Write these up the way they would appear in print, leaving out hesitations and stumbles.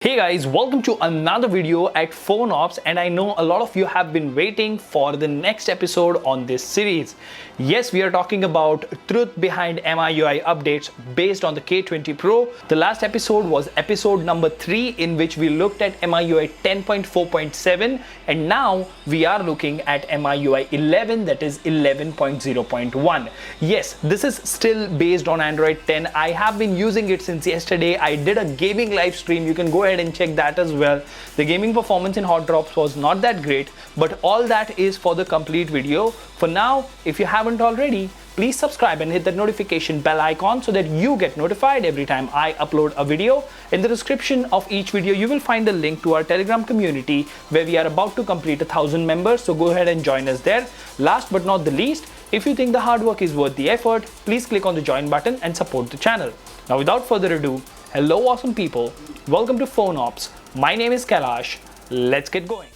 Hey guys, welcome to another video at PhoneOps, and I know a lot of you have been waiting for the next episode on this series. Yes, we are talking about truth behind MIUI updates based on the K20 Pro. The last episode was episode number 3 in which we looked at MIUI 10.4.7 and now we are looking at MIUI 11, that is 11.0.1. Yes, this is still based on Android 10. I have been using it since yesterday. I did a gaming live stream. You can go ahead and check that as well. The gaming performance in Hot Drops was not that great, but all that is for the complete video. For now, if you haven't already, please subscribe and hit that notification bell icon so that you get notified every time I upload a video. In the description of each video, you will find a link to our Telegram community where we are about to complete 1,000 members. So go ahead and join us there. Last but not the least, if you think the hard work is worth the effort, please click on the join button and support the channel. Now, without further ado, hello awesome people. Welcome to PhoneOps. My name is Kailash. Let's get going.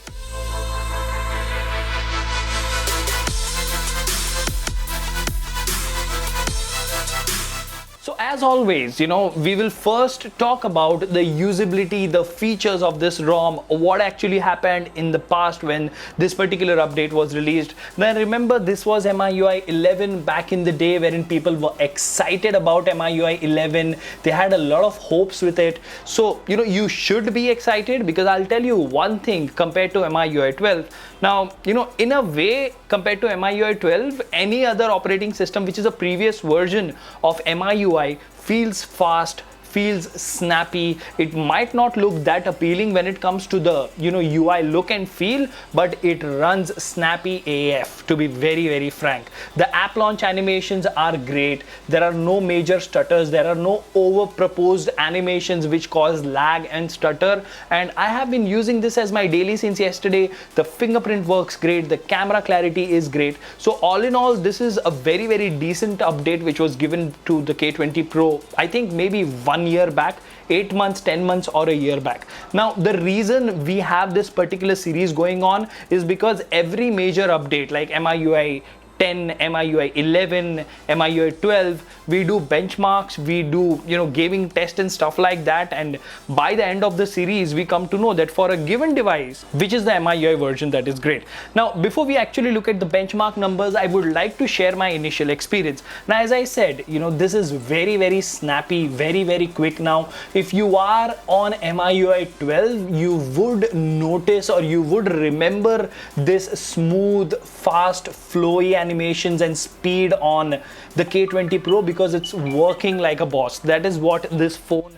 So as always, we will first talk about the usability, the features of this ROM, what actually happened in the past when this particular update was released. Now remember, this was MIUI 11 back in the day wherein people were excited about MIUI 11. They had a lot of hopes with it. So, you should be excited because I'll tell you one thing compared to MIUI 12. Now, in a way, compared to MIUI 12, any other operating system which is a previous version of MIUI feels fast, feels snappy. It might not look that appealing when it comes to the UI look and feel, but it runs snappy AF, to be very, very frank. The app launch animations are great. There are no major stutters. There are no over proposed animations which cause lag and stutter, and I have been using this as my daily since yesterday. The fingerprint works great. The camera clarity is great. So all in all, this is a very, very decent update which was given to the K20 Pro, I think maybe 1 year back, 8 months, 10 months or a year back. Now the reason we have this particular series going on is because every major update like MIUI 10, MIUI 11, MIUI 12, we do benchmarks, we do gaming test and stuff like that, and by the end of the series we come to know that for a given device, which is the MIUI version, that is great. Now before we actually look at the benchmark numbers, I would like to share my initial experience. Now as I said, this is very, very snappy, very, very quick. Now if you are on MIUI 12, you would notice or you would remember this smooth, fast, flowy animations and speed on the K20 Pro because it's working like a boss. That is what this phone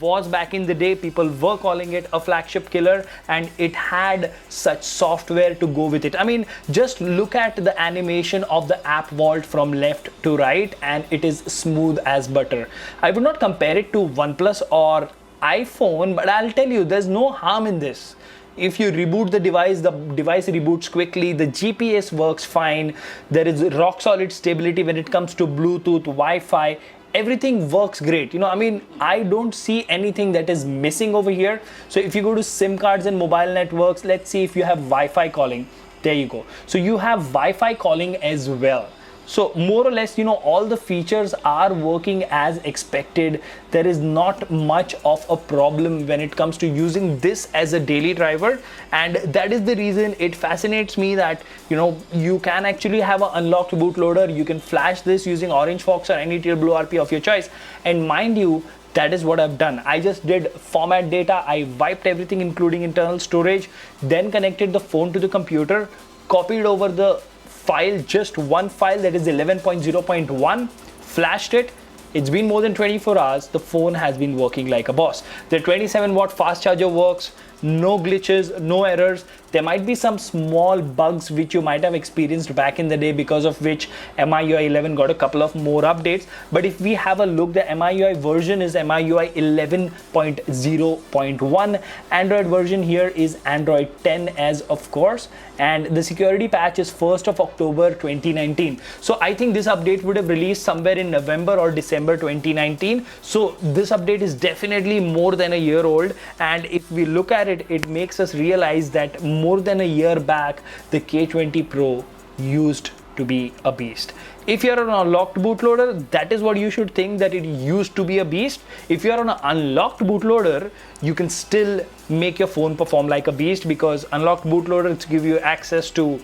was back in the day. People were calling it a flagship killer, and it had such software to go with it. I mean, just look at the animation of the app vault from left to right, and it is smooth as butter. I would not compare it to OnePlus or iPhone, but I'll tell you, there's no harm in this. If you reboot the device reboots quickly, the GPS works fine, there is rock solid stability when it comes to Bluetooth, Wi-Fi, everything works great. I don't see anything that is missing over here. So if you go to SIM cards and mobile networks, let's see if you have Wi-Fi calling. There you go. So you have Wi-Fi calling as well. So more or less, all the features are working as expected. There is not much of a problem when it comes to using this as a daily driver. And that is the reason it fascinates me that, you can actually have an unlocked bootloader. You can flash this using Orange Fox or any TrueBlue of your choice. And mind you, that is what I've done. I just did format data. I wiped everything, including internal storage, then connected the phone to the computer, copied over the file, just one file, that is 11.0.1, flashed it. It's been more than 24 hours. The phone has been working like a boss. The 27-watt fast charger works, no glitches, no errors. There might be some small bugs which you might have experienced back in the day, because of which MIUI 11 got a couple of more updates. But if we have a look, the MIUI version is MIUI 11.0.1. Android version here is Android 10 as of course, and the security patch is 1st of October 2019. So I think this update would have released somewhere in November or December 2019. So this update is definitely more than a year old, and if we look at it, it makes us realize that more than a year back, the K20 Pro used to be a beast. If you're on a locked bootloader, that is what you should think, that it used to be a beast. If you're on an unlocked bootloader, you can still make your phone perform like a beast, because unlocked bootloaders give you access to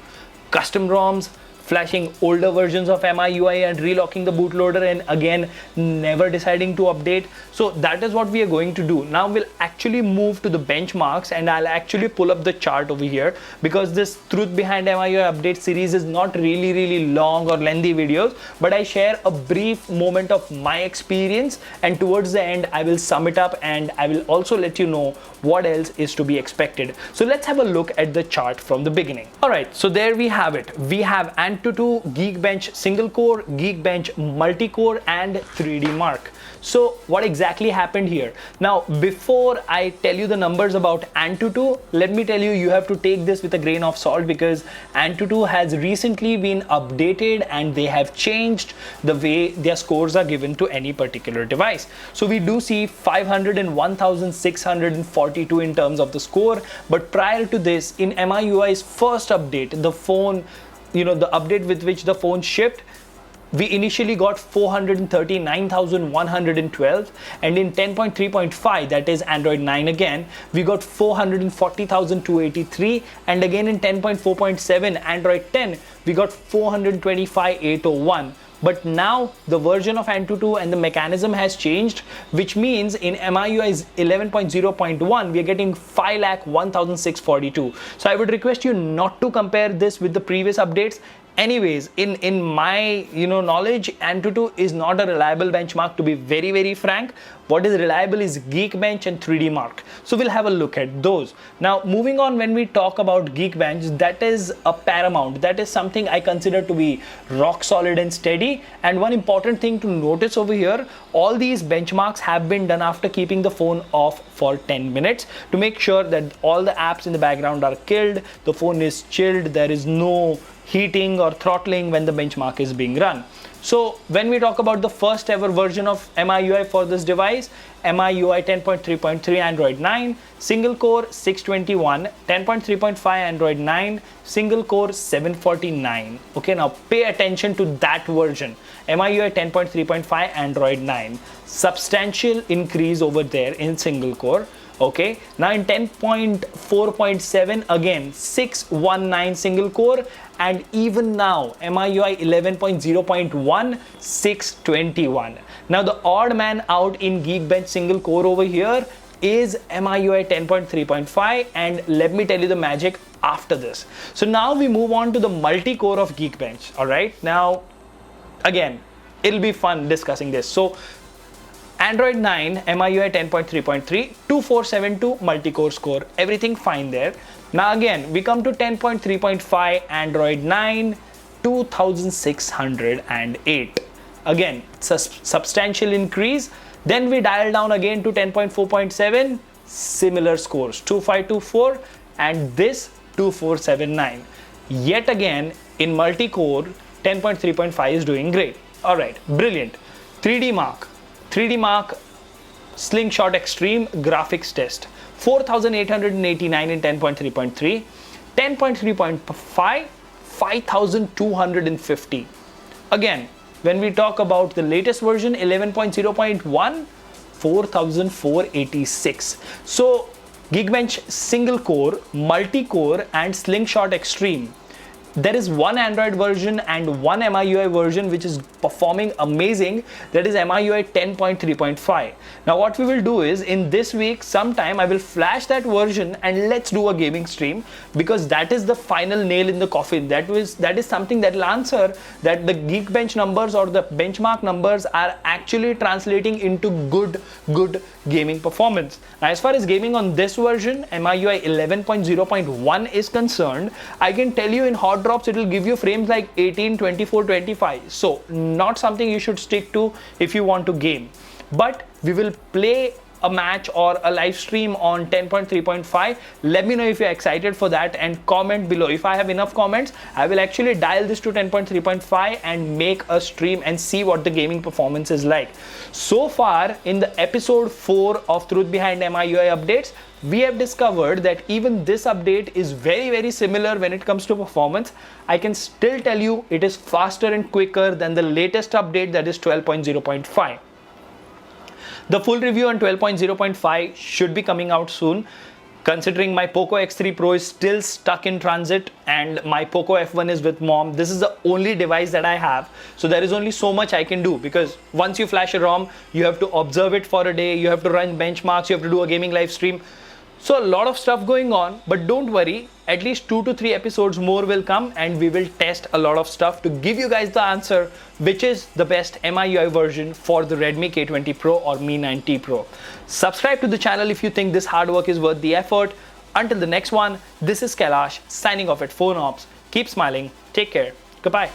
custom ROMs, flashing older versions of MIUI and relocking the bootloader, and again never deciding to update. So that is what we are going to do. Now we'll actually move to the benchmarks, and I'll actually pull up the chart over here, because this truth behind MIUI update series is not really long or lengthy videos, but I share a brief moment of my experience, and towards the end I will sum it up, and I will also let you know what else is to be expected. So let's have a look at the chart from the beginning. Alright, so there we have it. We have Antutu, Geekbench single core, Geekbench multi-core, and 3D Mark. So what exactly happened here? Now before I tell you the numbers about Antutu, let me tell you, you have to take this with a grain of salt, because Antutu has recently been updated and they have changed the way their scores are given to any particular device. So we do see 500 and 1642 in terms of the score, but prior to this, in MIUI's first update, the phone, the update with which the phone shipped, we initially got 439,112, and in 10.3.5, that is Android 9 again, we got 440,283, and again in 10.4.7 Android 10, we got 425,801. But now the version of Antutu and the mechanism has changed, which means in MIUI's 11.0.1, we are getting 5,01,642. So I would request you not to compare this with the previous updates. Anyways, in my knowledge, Antutu is not a reliable benchmark, to be very frank. What is reliable is Geekbench and 3D Mark. So we'll have a look at those. Now moving on, when we talk about Geekbench, that is a paramount. That is something I consider to be rock solid and steady. And one important thing to notice over here, all these benchmarks have been done after keeping the phone off for 10 minutes to make sure that all the apps in the background are killed, the phone is chilled, there is no heating or throttling when the benchmark is being run. So when we talk about the first ever version of MIUI for this device, MIUI 10.3.3 Android 9, single core 621, 10.3.5 Android 9, single core 749. Okay, now pay attention to that version. MIUI 10.3.5 Android 9. Substantial increase over there in single core. Okay, now in 10.4.7, again 619 single core, and even now MIUI 11.0.1 621. Now the odd man out in Geekbench single core over here is MIUI 10.3.5, and let me tell you the magic after this. So now we move on to the multi-core of Geekbench. All right, now again it'll be fun discussing this. So Android 9, MIUI 10.3.3, 2472 multi-core score, everything fine there. Now again, we come to 10.3.5 Android 9, 2608. Again, it's a substantial increase. Then we dial down again to 10.4.7, similar scores, 2524, and this 2479. Yet again, in multi-core, 10.3.5 is doing great. All right, brilliant. 3D Mark. 3D Mark Slingshot Extreme graphics test, 4,889 in 10.3.3, 10.3.5, 5,250. Again, when we talk about the latest version, 11.0.1, 4,486. So Geekbench single core, multi-core, and Slingshot Extreme. There is one Android version and one MIUI version which is performing amazing, that is MIUI 10.3.5. Now what we will do is, in this week sometime I will flash that version and let's do a gaming stream, because that is the final nail in the coffin. That is something that will answer that the Geekbench numbers or the benchmark numbers are actually translating into good gaming performance. Now as far as gaming on this version, MIUI 11.0.1 is concerned, I can tell you in hot drops it will give you frames like 18, 24, 25. So not something you should stick to if you want to game. But we will play a match or a live stream on 10.3.5. Let me know if you're excited for that and comment below. If I have enough comments, I will actually dial this to 10.3.5 and make a stream and see what the gaming performance is like. So far in the episode 4 of Truth Behind MIUI updates, we have discovered that even this update is very similar when it comes to performance. I can still tell you it is faster and quicker than the latest update, that is 12.0.5. The full review on 12.0.5 should be coming out soon. Considering my Poco X3 Pro is still stuck in transit and my Poco F1 is with mom, this is the only device that I have. So there is only so much I can do, because once you flash a ROM, you have to observe it for a day, you have to run benchmarks, you have to do a gaming live stream. So a lot of stuff going on, but don't worry, at least 2 to 3 episodes more will come and we will test a lot of stuff to give you guys the answer which is the best MIUI version for the Redmi K20 Pro or Mi 9T Pro. Subscribe to the channel if you think this hard work is worth the effort. Until the next one, this is Kailash signing off at PhoneOps. Keep smiling, take care, goodbye.